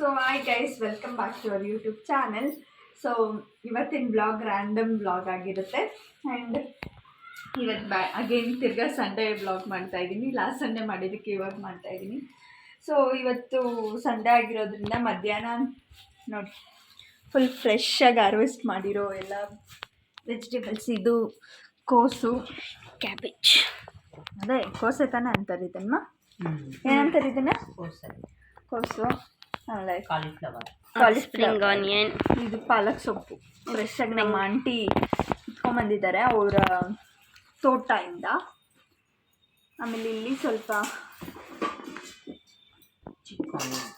So hi guys, welcome back to our YouTube channel. So ಇವತ್ತಿನ blog random blog ಆಗಿರುತ್ತೆ. And ಇವತ್ತು again ತಿರ್ಗಾ Sunday blog ಮಾಡ್ತಾಯಿದ್ದೀನಿ. Last Sunday ಮಾಡಿದ್ದಕ್ಕೆ ಇವಾಗ ಮಾಡ್ತಾಯಿದ್ದೀನಿ. ಸೊ ಇವತ್ತು ಸಂಡೇ ಆಗಿರೋದ್ರಿಂದ ಮಧ್ಯಾಹ್ನ ನೋಡಿ ಫುಲ್ ಫ್ರೆಶ್ಶಾಗಿ ಹಾರ್ವೆಸ್ಟ್ ಮಾಡಿರೋ ಎಲ್ಲ ವೆಜಿಟೇಬಲ್ಸ್. ಇದು ಕೋಸು, ಕ್ಯಾಬೇಜ್, ಅದೇ ಕೋಸೆ ತಾನೇ ಅಂತಾರೆ ಇದನ್ನ. ಏನಂತಾರೆ ಇದನ್ನ? ಕೋಸು, ಆಮೇಲೆ ಕಾಲಿಫ್ಲವರ್, ಆನಿಯನ್, ಇದು ಪಾಲಕ್ ಸೊಪ್ಪು ಫ್ರೆಶ್ಶಾಗಿ ನಮ್ಮ ಆಂಟಿ ಇಟ್ಕೊಂಬಂದಿದ್ದಾರೆ ಅವರ ತೋಟದಿಂದ. ಆಮೇಲೆ ಇಲ್ಲಿ ಸ್ವಲ್ಪ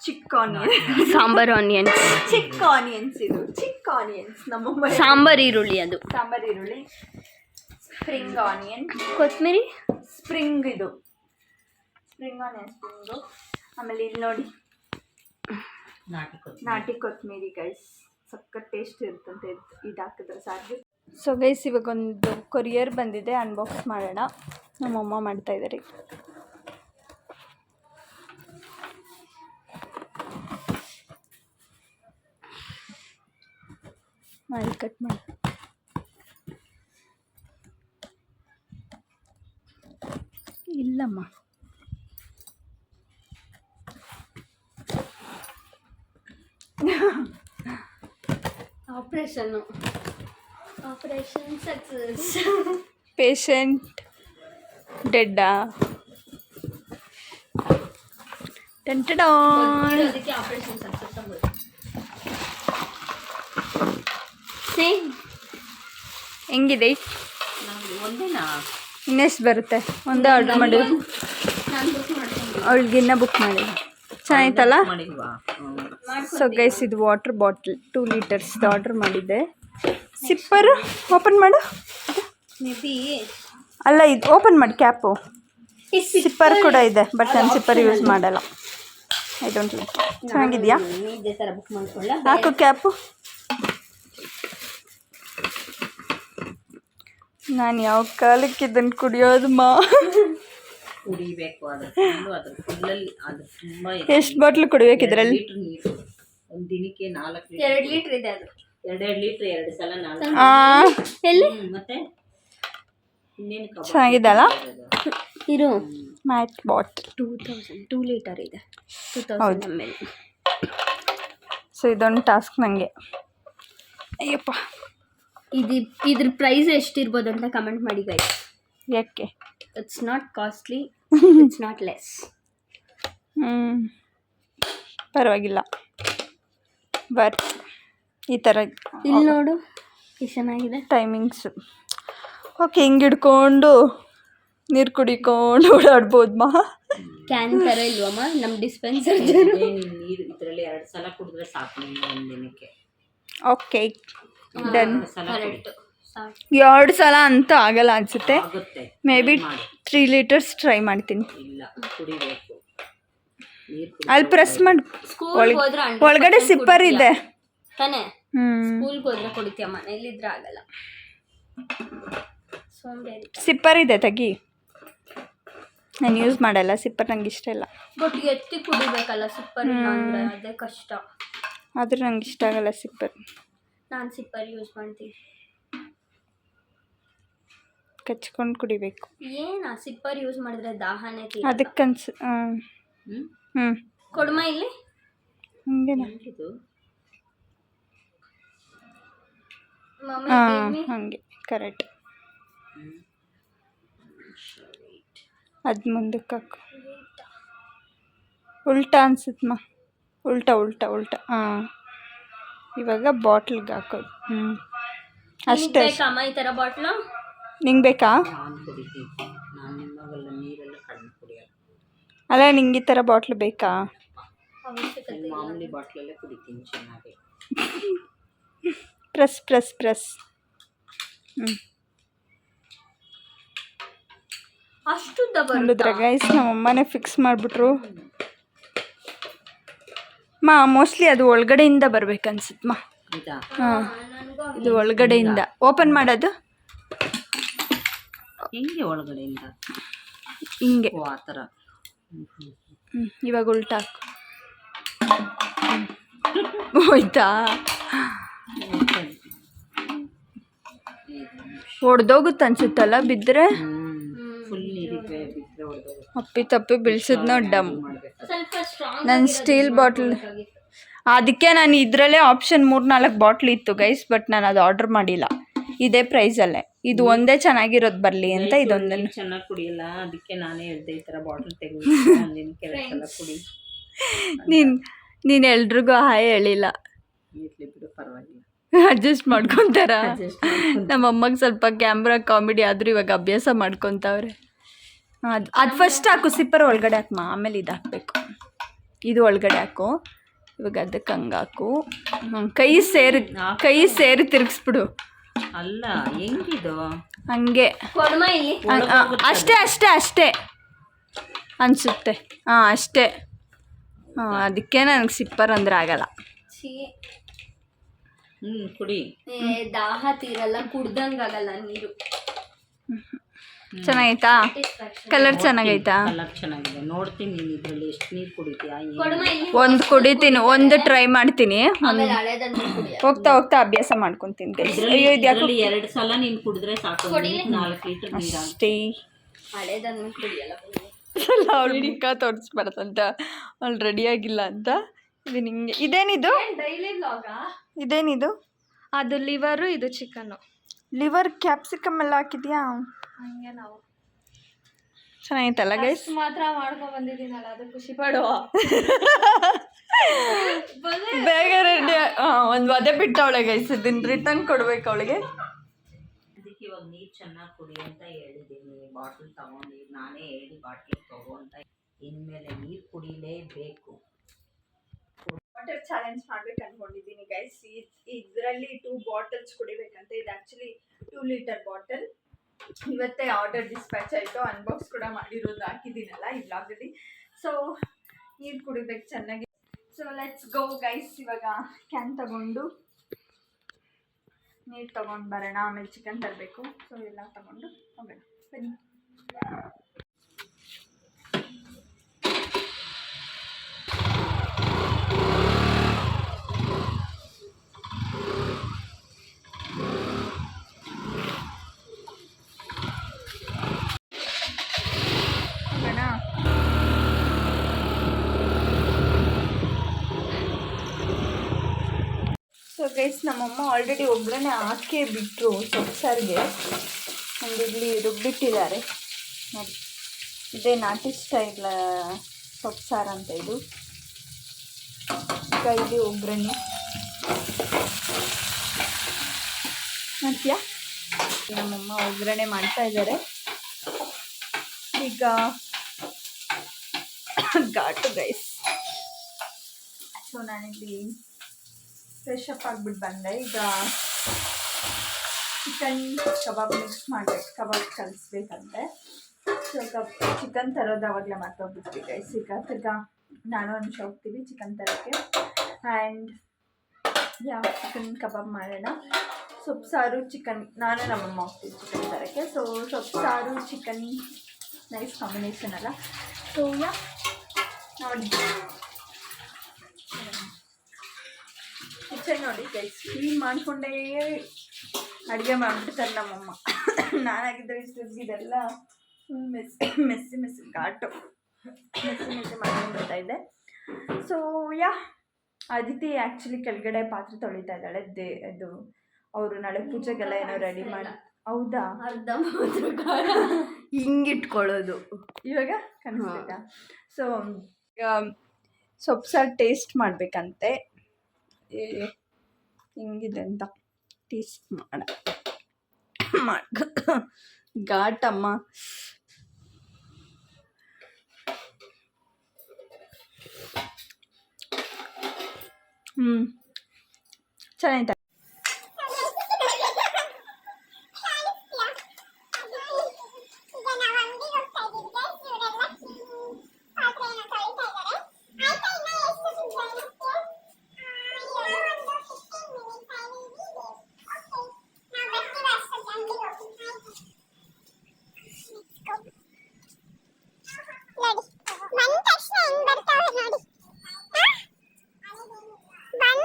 ಚಿಕ್ಕ ಆನಿಯನ್, ಸಾಂಬಾರ್ ಆನಿಯನ್ಸ್, ಚಿಕ್ಕ ಆನಿಯನ್ಸ್, ಇದು ಚಿಕ್ಕ ಆನಿಯನ್ಸ್ ನಮ್ಮ ಸಾಂಬಾರ್ ಈರುಳ್ಳಿ, ಅದು ಸಾಂಬಾರ್ ಈರುಳ್ಳಿ, ಸ್ಪ್ರಿಂಗ್ ಆನಿಯನ್, ಕೊತ್ತಂಬರಿ, ಸ್ಪ್ರಿಂಗ್, ಇದು ಸ್ಪ್ರಿಂಗ್ ಆನಿಯನ್, ಸ್ಪ್ರಿಂಗು. ಆಮೇಲೆ ಇಲ್ಲಿ ನೋಡಿ ನಾಟಿ ಕೊತ್ತಂಬರಿ ಗೈಸ್, ಸಖತ್ ಟೇಸ್ಟ್ ಇರುತ್ತಂತೆ ಇದು ಹಾಕಿದ್ರೆ ಸಾಕು. ಸೊ ಗೈಸ್, ಇವಾಗೊಂದು ಕೊರಿಯರ್ ಬಂದಿದೆ, ಅನ್ಬಾಕ್ಸ್ ಮಾಡೋಣ. ನಮ್ಮಮ್ಮ ಮಾಡ್ತಾ ಇದ್ದಾರೆ. ಮಾಡಿ ಕಟ್ ಮಾಡಿ. ಇಲ್ಲಮ್ಮ, ಆಪರೇಷನ್ ಸಕ್ಸಸ್. ಪೇಷಂಟ್ ಡೆಡ್ಡಾ? ಅದಕ್ಕೆ ಆಪರೇಷನ್ ಸಕ್ಸಸ್ ಆಗೋದು. ಹೆಂಗಿದೆ? ಒಂದೇನಾ? ಇನ್ನೆಷ್ಟು ಬರುತ್ತೆ? ಒಂದೇ ಆರ್ಡರ್ ಮಾಡಿ. ಅವಳಿಗಿನ್ನ ಬುಕ್ ಮಾಡಿ. ಚೆನ್ನಾಯ್ತಲ್ಲ? ಸೊ ಗೈಸ್, ಇದು ವಾಟರ್ ಬಾಟಲ್ 2 ಲೀಟರ್ಸ್ದು ಆರ್ಡರ್ ಮಾಡಿದ್ದೆ. ಸಿಪ್ಪರ್ ಓಪನ್ ಮಾಡು. ಮೇ ಬಿ ಅಲ್ಲ, ಇದು ಓಪನ್ ಮಾಡಿ ಕ್ಯಾಪು. ಸಿಪ್ಪರ್ ಕೂಡ ಇದೆ, ಬಟ್ ನಾನು ಸಿಪ್ಪರ್ ಯೂಸ್ ಮಾಡಲ್ಲ. I don't like. ಚೆನ್ನಾಗಿದೆಯಾ? ಇದೇ ಥರ ಬುಕ್ ಮಾಡ್ಕೊಳ್ಳ. ಹಾಕು ಕ್ಯಾಪು. ನಾನು ಯಾವ ಕಾಲಕ್ಕೆ ಇದನ್ನು ಕುಡಿಯೋದಮ್ಮ? ಕುಡಿಬೇಕು. ಎಷ್ಟು ಬಾಟ್ಲು ಕುಡಿಬೇಕು ಇದರಲ್ಲಿ? ಒಂದು ದಿನಕ್ಕೆ 2 ಲೀಟರ್ ಇದೆ. ಅದು 2 ಲೀಟರ್ 2 ಸಲ 4. ಎಲ್ಲಿ ಮತ್ತೆ ಇನ್ನೇನು ಚೆನ್ನಾಗಿದಲ್ಲ? ಇರು. ಮ್ಯಾಟ್ ಬಾಟಲ್ 2 ಲೀಟರ್ ಇದೆ. 2000 ml. ಸೊ ಇದೊಂದು ಟಾಸ್ಕ್ ನನಗೆ. ಅಯ್ಯಪ್ಪ, ಇದ್ರ ಪ್ರೈಸ್ ಎಷ್ಟಿರ್ಬೋದು ಅಂತ ಕಮೆಂಟ್ ಮಾಡಿ ಗೈಸ್. ಯಾಕೆ? It's not costly, it's not less. ಪರವಾಗಿಲ್ಲ, ಬರ್ತ್ ಈ ಥರ. ಇಲ್ಲಿ ನೋಡು ಎಷ್ಟು ಚೆನ್ನಾಗಿದೆ ಟೈಮಿಂಗ್ಸು. ಓಕೆ, ಹಿಂಗೆ ಹಿಡ್ಕೊಂಡು ನೀರು ಕುಡಿಕೊಂಡು ಓಡಾಡ್ಬೋದು ಮಾ. ಕ್ಯಾನ್ ಥರ ಇಲ್ವಮ್ಮ ನಮ್ಮ ಡಿಸ್ಪೆನ್ಸರ್? ನೀರು ಇದರಲ್ಲಿ 2 ಸಲ ಕುಡಿದ್ರೆ ಸಾಕು ಒಂದು ದಿನಕ್ಕೆ. Okay, done. 2 ಸಲ ಅಂತೂ ಆಗಲ್ಲ ಅನಿಸುತ್ತೆ. ಮೇ ಬಿ 3 ಲೀಟರ್ಸ್ ಟ್ರೈ ಮಾಡ್ತೀನಿ. ಅಲ್ಲಿ ಪ್ರೆಸ್ ಮಾಡಿ. ಒಳಗಡೆ ಸಿಪ್ಪರ್ ಇದೆ ತಾನೇ? ಸ್ಕೂಲ್ಗೆ ಹೋದ್ರೆ ಕುಡಿತೀಯ, ಮನೇಲಿದ್ರೆ ಆಗಲ್ಲ. ಸಿಪ್ಪರ್ ಇದೆ, ತೆಗಿ. ನಾನು ಯೂಸ್ ಮಾಡಲ್ಲ ಸಿಪ್ಪರ್, ನಂಗೆ ಇಷ್ಟ ಇಲ್ಲ. ಬಟ್ ಎತ್ತಿ ಕುಡಿಬೇಕಲ್ಲ ಸಿಪ್ಪರ್, ಅಂದರೆ ಅದೇ ಕಷ್ಟ. ಆದರೂ ನಂಗೆ ಇಷ್ಟ ಆಗಲ್ಲ ಸಿಪ್ಪರ್. ನಾನು ಸಿಪ್ಪರ್ ಯೂಸ್ ಮಾಡ್ತೀನಿ. ಕಚ್ಕೊಂಡು ಕುಡಿಬೇಕು. ಏನ ಸಿಪ್ಪರ್ ಯೂಸ್ ಮಾಡಿದ್ರೆ ದಾಹನೇ ತೀರ. ಅದಕ್ಕನ್ಸ. ಕೊಡ್ಮ ಇಲ್ಲಿ ಹಂಗೇನಾ? ಹಾಗೆ ಕರೆಕ್ಟ್. ಅದು ಮುಂದಕ್ಕೆ ಹಾಕು. ಉಲ್ಟಾ ಅನ್ಸುತ್ತಮ್ಮ. ಉಲ್ಟಾ. ಹಾಂ, ಇವಾಗ ಬಾಟ್ಲಿಗೆ ಹಾಕೋದು. ಅಷ್ಟೇ. ಈ ಥರ ಬಾಟ್ಲು ನಿಂಗೆ ಬೇಕಾ? ಅಲ್ಲ, ನಿಂಗೆ ಈ ಥರ ಬಾಟ್ಲು ಬೇಕಾ? ಮಾಮೂಲಿ ಬಾಟ್ಲಲ್ಲೇ ಕುಡಿತೀನಿ ಚೆನ್ನಾಗಿ. ಪ್ರೆಸ್. ಅಷ್ಟು ನೋಡಿದ್ರೆ ಗೈಸ್, ನಮ್ಮಮ್ಮನೇ ಫಿಕ್ಸ್ ಮಾಡಿಬಿಟ್ರು. ಮೋಸ್ಟ್ಲಿ ಅದು ಒಳಗಡೆಯಿಂದ ಬರ್ಬೇಕನ್ಸುತ್ತಮ್ಮ. ಹಾಂ, ಇದು ಒಳಗಡೆಯಿಂದ ಓಪನ್ ಮಾಡೋದು. ಹಿಂಗೆ ಒಳಗಡೆಯಿಂದ ಹಿಂಗೆ ಆ ಥರ. ಇವಾಗ ಉಲ್ಟಾ ಹಾಕು. ಹೋಯ್ತಾ? ಹೊಡೆದೋಗುತ್ತೆ ಅನ್ಸುತ್ತಲ್ಲ ಬಿದ್ದರೆ. ಫುಲ್ ನೀರಿಗೆ ಬಿಟ್ಟರೆ ಹೊಡೆದೋಗುತ್ತೆ. ಅಪ್ಪಿ ತಪ್ಪಿ ಬೀಳ್ಸಿದ್ನೋ ಡಮ್. ಸ್ವಲ್ಪ ಸ್ಟ್ರಾಂಗ್ ನನ್ನ ಸ್ಟೀಲ್ ಬಾಟ್ಲ್, ಅದಕ್ಕೆ ನಾನು ಇದರಲ್ಲೇ ಆಪ್ಷನ್ 3-4 ಬಾಟ್ಲ್ ಇತ್ತು ಗೈಸ್, ಬಟ್ ನಾನು ಅದು ಆರ್ಡರ್ ಮಾಡಿಲ್ಲ. ಇದೇ ಪ್ರೈಸಲ್ಲೇ ಇದು ಒಂದೇ ಚೆನ್ನಾಗಿರೋದು ಬರಲಿ ಅಂತ ಇದೊಂದನ್ನು. ಚೆನ್ನಾಗಿ ಕುಡಿಯಲ್ಲ, ಅದಕ್ಕೆ ನಾನೇ ಹೇಳ್ದೆ ಈ ಥರ ಬಾಟ್ಲ್ ತೆಗೆದು ಕೆಲವು ಕುಡಿ. ನೀನು ಎಲ್ರಿಗೂ ಹಾಯ್ ಹೇಳಿಲ್ಲ. ಇರ್ಲಿ ಬಿಡು, ಪರವಾಗಿಲ್ಲ, ಅಡ್ಜಸ್ಟ್ ಮಾಡ್ಕೊತಾರ. ನಮ್ಮಮ್ಮಗೆ ಸ್ವಲ್ಪ ಕ್ಯಾಮ್ರಾ ಕಾಮಿಡಿ ಆದರೂ ಇವಾಗ ಅಭ್ಯಾಸ ಮಾಡ್ಕೊತಾವ್ರೆ. ಅದು ಫಸ್ಟ್ ಹಾಕು, ಸಿಪ್ಪರ್ ಒಳಗಡೆ ಹಾಕಮ್ಮ, ಆಮೇಲೆ ಇದು ಹಾಕಬೇಕು. ಇದು ಒಳಗಡೆ ಹಾಕು, ಇವಾಗ ಅದಕ್ಕೆ ಹಂಗೆ ಹಾಕು. ಕೈ ಸೇರಿ ತಿರುಗಿಸ್ಬಿಡು. ಅಲ್ಲ, ಹೆಂಗಿದು ಹಂಗೆ ಅಷ್ಟೇ ಅನಿಸುತ್ತೆ. ಹಾಂ ಅಷ್ಟೇ. ಹಾಂ, ಅದಕ್ಕೆ ನನಗೆ ಸಿಪ್ಪರ್ ಅಂದರೆ ಆಗಲ್ಲ. ಕುಡಿ. ದಾಹ ತೀರಲ್ಲ, ಕುಡ್ದಂಗಾಗಲ್ಲ ನೀರು. ಚೆನ್ನಾಗೈತಾ? ಕಲರ್ ಚೆನ್ನಾಗೈತಾ? ಕಲರ್ ಚೆನ್ನಾಗಿದೆ. ನೋಡ್ತೀನಿ ನೀನು ಇದರಲ್ಲಿ ಎಷ್ಟು ನೀರು ಕುಡಿತೀಯಾ. ಒಂದು ಕುಡಿತೀನಿ, ಒಂದು ಟ್ರೈ ಮಾಡ್ತೀನಿ. ಹೋಗ್ತಾ ಅಭ್ಯಾಸ ಮಾಡ್ಕೊತೀನಿ. ಅಯ್ಯೋ, ಇದರಲ್ಲಿ 2 ಸಲ ನೀನು ಕುಡಿದ್ರೆ ಸಾಕು, 4 ಲೀಟರ್ ನೀರು ಅಷ್ಟೇ. ಹಳೇದನ್ನು ಕುಡಿಯಲ್ಲ. ಅವಳು ನಿಕ್ಕ ತೋರಿಸ್ಬಾರ್ದಂತ, ಅವಳು ರೆಡಿಯಾಗಿಲ್ಲ ಅಂತ. ಇದು ನಿಂಗೆ. ಇದೇನಿದು? ಡೈಲಿ ವ್ಲಾಗಾ? ಇದೇನಿದು? ಅದು ಲಿವರು, ಇದು ಚಿಕನ್ನು. ಲಿವರ್ ಕ್ಯಾಪ್ಸಿಕಮ್ ಎಲ್ಲ ಹಾಕಿದ್ಯಾ? ಹಂಗೆ ನಾವು ಚೆನ್ನಾಗಿತ್ತಲ್ಲ ಗೈಸ್? ಮಾತ್ರ ಮಾಡ್ಕೊಂಡು ಬಂದಿದ್ದೀನಲ್ಲ, ಅದು ಖುಷಿ ಪಡುವ. ಬೇಗ ರೆಡಿ. ಒಂದು ಒದೆ ಬಿಟ್ಟವಳೆ ಗೈಸ್, ಇದನ್ನ ರಿಟರ್ನ್ ಕೊಡ್ಬೇಕು ಅವಳಿಗೆ. ಅದಕ್ಕೆ ಇವಾಗ ನೀರು ಚೆನ್ನಾಗಿ ಕುಡಿ ಅಂತ ಹೇಳಿದ್ದೀನಿ. ಬಾಟ್ಲ್ ತಗೊಂಡು ನಾನೇ ಹೇಳಿ ಬಾಟ್ಲ್ ತಗೋ ಅಂತ. ಇನ್ಮೇಲೆ ನೀರು ಕುಡಿಲೇಬೇಕು. ವಾಟರ್ ಚಾಲೆಂಜ್ ಮಾಡ್ಬೇಕು ಅನ್ಕೊಂಡಿದ್ದೀನಿ ಗೈಸ್. ಇದರಲ್ಲಿ 2 ಬಾಟಲ್ಸ್ ಕುಡಿಬೇಕಂತ. ಇದು ಆ್ಯಕ್ಚುಲಿ 2 ಲೀಟರ್ ಬಾಟಲ್. ಇವತ್ತೇ ಆರ್ಡರ್ ಡಿಸ್ಪ್ಯಾಚ್ ಆಯಿತು. ಅನ್ಬಾಕ್ಸ್ ಕೂಡ ಮಾಡಿರೋದು ಹಾಕಿದ್ದೀನಲ್ಲ ಈ ಬ್ಲಾಗಲ್ಲಿ. ಸೊ ನೀರು ಕುಡಿಬೇಕು ಚೆನ್ನಾಗಿ. So let's go guys. ಇವಾಗ ಕ್ಯಾನ್ ತಗೊಂಡು ನೀರು ತಗೊಂಡು ಬರೋಣ, ಆಮೇಲೆ ಚಿಕನ್ ತರಬೇಕು. ಸೊ ಎಲ್ಲ ತಗೊಂಡು ಹೋಗೋಣ ಬನ್ನಿ. ಸೊ ಗೈಸ್, ನಮ್ಮಮ್ಮ ಆಲ್ರೆಡಿ ಒಬ್ಬರನ್ನೇ ಹಾಕೇ ಬಿಟ್ಟರು ಸೊಪ್ಸಾರಿಗೆ. ಒಂದು ಇಲ್ಲಿ ರುಬ್ಬಿಟ್ಟಿದ್ದಾರೆ ನೋಡಿ. ಇದೇ ನಾಟಿ ಸ್ಟೈಲ್ ಸೊಪ್ಸಾರು ಅಂತ ಇದು. ಈಗ ಇಲ್ಲಿ ಒಬ್ಬರನ್ನೇ ಮಾಡ್ತೀಯಾ? ನಮ್ಮಮ್ಮ ಒಗ್ಗರಣೆ ಮಾಡ್ತಾ ಇದ್ದಾರೆ ಈಗ. ಘಾಟು ಗೈಸ್. ಸೊ ನಾನಿಲ್ಲಿ ಫ್ರೆಶ್ ಅಪ್ ಆಗಿಬಿಟ್ಟು ಬಂದೆ. ಈಗ ಚಿಕನ್ ಕಬಾಬ್ ಮಿಕ್ಸ್ ಮಾಡಬೇಕು, ಕಬಾಬ್ ಕಲಿಸ್ಬೇಕಂತೆ. ಸೊ ಚಿಕನ್ ತರೋದು ಅವಾಗಲೇ ಮರ್ತೋಗ್ಬಿಟ್ವಿ ಗೈಸ್. ಈಗ ತಿರ್ಗಾ ನಾನು ಅನುಷ ಹೋಗ್ತೀವಿ ಚಿಕನ್ ತರೋಕ್ಕೆ. ಆ್ಯಂಡ್ ಚಿಕನ್ ಕಬಾಬ್ ಮಾಡೋಣ. ಸೊಪ್ಪು ಚಿಕನ್, ನಾನು ನಮ್ಮಮ್ಮ ಹೋಗ್ತೀವಿ ಚಿಕನ್ ತರೋಕ್ಕೆ. ಸೊ ಸೊಪ್ಪು ಚಿಕನ್ ನೈಸ್ ಕಾಂಬಿನೇಷನ್ ಅಲ್ಲ. ಸೊ ನೋಡಿ ಕಿಚನ್ ನೋಡಿ ಗೈಸ್, ಕ್ಲೀನ್ ಮಾಡಿಕೊಂಡೇ ಅಡುಗೆ ಮಾಡಿಬಿಡ್ತಾರೆ ನಮ್ಮಮ್ಮ. ನಾನಾಗಿದ್ದರೆ ಇದೆಲ್ಲ ಮೆಸ್ಸಿ ಘಾಟು ಮೆಸ್ಸಿ ಮಾಡ್ಕೊಂಡ್ಬಿಡ್ತಾ ಇದ್ದೆ. ಸೊ ಅದಿತಿ ಆ್ಯಕ್ಚುಲಿ ಕೆಳಗಡೆ ಪಾತ್ರೆ ತೊಳಿತಾ ಇದ್ದಾಳೆ. ಅದು ಅವರು ನಾಳೆ ಪೂಜೆಗೆಲ್ಲ ಏನೋ ರೆಡಿ ಮಾಡಿ. ಹೌದಾ? ಅರ್ಧ ಮಾತ್ರ ಹಿಂಗಿಟ್ಕೊಳ್ಳೋದು ಇವಾಗ ಕನಿಸ್ಬೇಕಾ? ಸೊ ಸೊಪ್ಪು ಟೇಸ್ಟ್ ಮಾಡಬೇಕಂತೆ. ಹಿಂಗಿದೆ ಅಂತ ಟೇಸ್ಟ್ ಘಾಟಮ್ಮ. ಚೆನ್ನಾಗಿತ್ತು. ಬಂದ ತಕ್ಷಣ ಹೆಂಗ್ ಬರ್ತಾವೆ ನೋಡಿ. ಬಣ್ಣ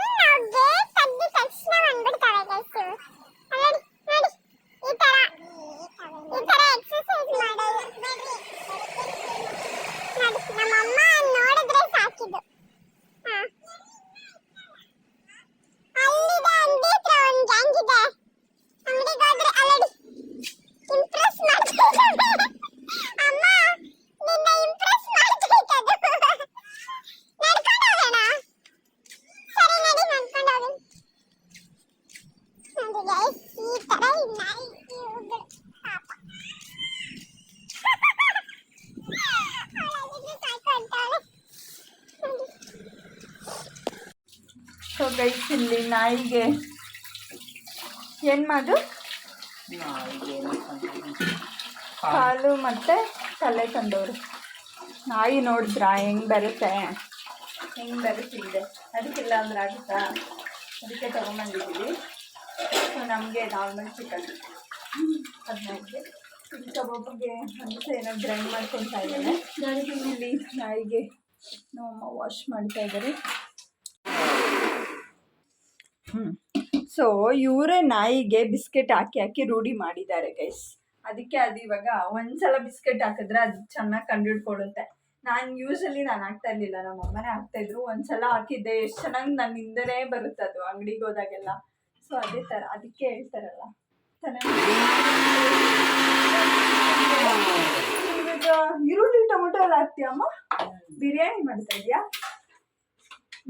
ಸೊ ಗೈಸ್ ಇಲ್ಲಿ ನಾಯಿಗೆ ಏನು ಮಾಡು ಕಾಲು ಮತ್ತು ತಲೆ ತಂದವರು. ನಾಯಿ ನೋಡಿದ್ರಾ ಹೆಂಗೆ ಬರುತ್ತೆ, ಹೆಂಗೆ ಬರುತ್ತಿದೆ. ಅದಕ್ಕೆಲ್ಲ ಅಂದ್ರೆ ಆಗುತ್ತಾ, ಅದಕ್ಕೆ ತೊಗೊಂಬಂದಿದ್ದೀವಿ. ಸೊ ನಮಗೆ ನಾರ್ಮಲ್ ಚಿಕನ್ 15 ಇಲ್ಲಿ ಕಬಾಬ್ಗೆ ಅಂತ ಏನೋ ಗ್ರೈಂಡ್ ಮಾಡ್ಕೊತಾ ಇದ್ದಾರೆ. ಇಲ್ಲಿ ನಾಯಿಗೆ ನಮ್ಮಮ್ಮ ವಾಶ್ ಮಾಡ್ತಾ ಇದ್ದಾರೆ. ಸೊ ಇವರೇ ನಾಯಿಗೆ ಬಿಸ್ಕೆಟ್ ಹಾಕಿ ಹಾಕಿ ರೂಢಿ ಮಾಡಿದ್ದಾರೆ ಗೈಸ್. ಅದಕ್ಕೆ ಅದು ಇವಾಗ ಒಂದ್ಸಲ ಬಿಸ್ಕೆಟ್ ಹಾಕಿದ್ರೆ ಅದು ಚೆನ್ನಾಗಿ ಕಂಡುಹಿಡ್ಕೊಳ್ಳುತ್ತೆ. ಯೂಶಲಿ ನಾನು ಹಾಕ್ತಾ ಇರಲಿಲ್ಲ, ನಮ್ಮ ಅಮ್ಮನೇ ಹಾಕ್ತಾಯಿದ್ರು. ಒಂದ್ಸಲ ಹಾಕಿದ್ದೆ ಎಷ್ಟು ಚೆನ್ನಾಗಿ ನನ್ನ ಹಿಂದೆನೇ ಬರುತ್ತೆ ಅದು ಅಂಗಡಿಗೆ ಹೋದಾಗೆಲ್ಲ. ಸೊ ಅದೇ ಥರ, ಅದಕ್ಕೆ ಹೇಳ್ತಾರಲ್ಲ ಇವಾಗ ಈರುಳ್ಳಿ ಟೊಮೊಟೊ ಎಲ್ಲ ಹಾಕ್ತೀಯಮ್ಮ. ಬಿರಿಯಾನಿ ಮಾಡ್ತಾ ಇದೆಯಾ?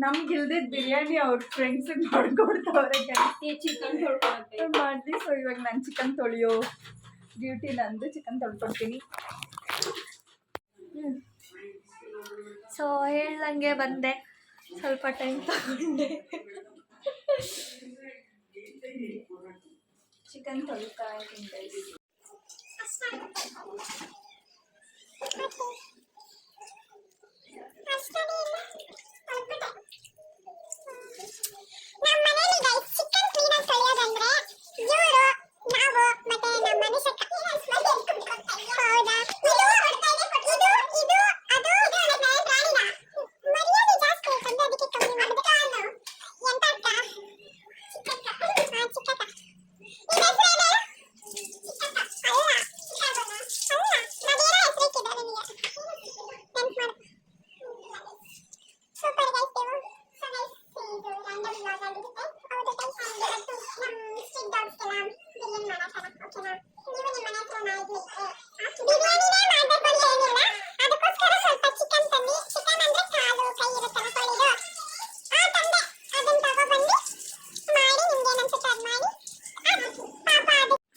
ನಮ್ಗೆ ಇಲ್ದಿದ್ದು ಬಿರಿಯಾನಿ ಅವ್ರ ಫ್ರೆಂಡ್ಸಿಗೆ ಮಾಡ್ಕೊಡ್ತಾವ್ರೆ. ಚಿಕನ್ ತೊಳ್ಕೊಳಕ್ಕೆ ಮಾಡಿ. ಸೊ ಇವಾಗ ನಾನು ಚಿಕನ್ ತೊಳೆಯೋ ಡ್ಯೂಟಿ ನಂದು, ಚಿಕನ್ ತೊಳ್ಕೊಡ್ತೀನಿ. ಸೊ ಹೇಳ್ದಂಗೆ ಬಂದೆ, ಸ್ವಲ್ಪ ಟೈಮ್ ತಗೊಂಡೆ. ಚಿಕನ್ ತೊಳಿತಾ ಇದ್ದೀನಿ ಗೈಸ್.